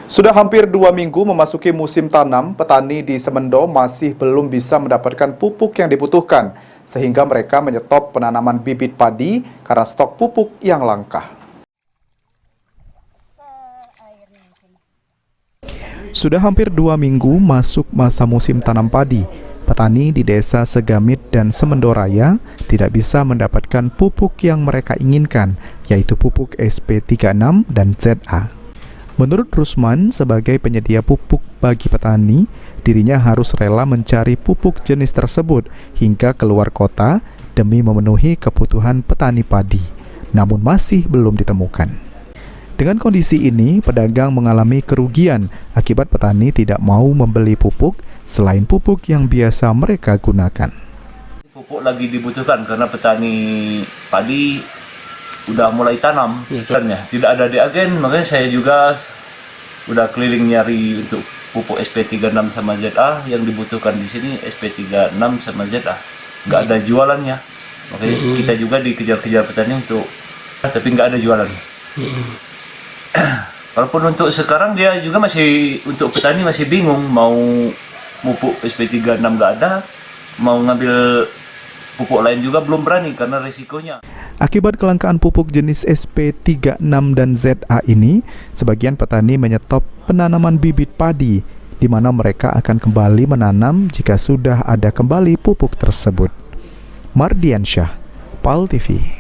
Sudah hampir 2 minggu memasuki musim tanam, petani di Semendo masih belum bisa mendapatkan pupuk yang dibutuhkan, sehingga mereka menyetop penanaman bibit padi karena stok pupuk yang langka. Sudah hampir 2 minggu masuk masa musim tanam padi, petani di desa Segamit dan Semendo Raya tidak bisa mendapatkan pupuk yang mereka inginkan, yaitu pupuk SP36 dan ZA. Menurut Rusman, sebagai penyedia pupuk bagi petani, dirinya harus rela mencari pupuk jenis tersebut hingga keluar kota demi memenuhi kebutuhan petani padi, namun masih belum ditemukan. Dengan kondisi ini, pedagang mengalami kerugian akibat petani tidak mau membeli pupuk selain pupuk yang biasa mereka gunakan. Pupuk lagi dibutuhkan karena petani padi udah mulai tanam, ya. Tidak ada di agen, makanya saya juga udah keliling nyari untuk pupuk SP36 sama ZA. Yang dibutuhkan di sini SP36 sama ZA, nggak ada jualannya, makanya kita juga dikejar-kejar petani untuk, tapi nggak ada jualan. Walaupun untuk sekarang dia juga masih, untuk petani masih bingung mau pupuk SP36 nggak ada, mau ngambil pupuk lain juga belum berani karena risikonya. Akibat kelangkaan pupuk jenis SP36 dan ZA ini, sebagian petani menyetop penanaman bibit padi, di mana mereka akan kembali menanam jika sudah ada kembali pupuk tersebut. Mardiansyah, PAL TV.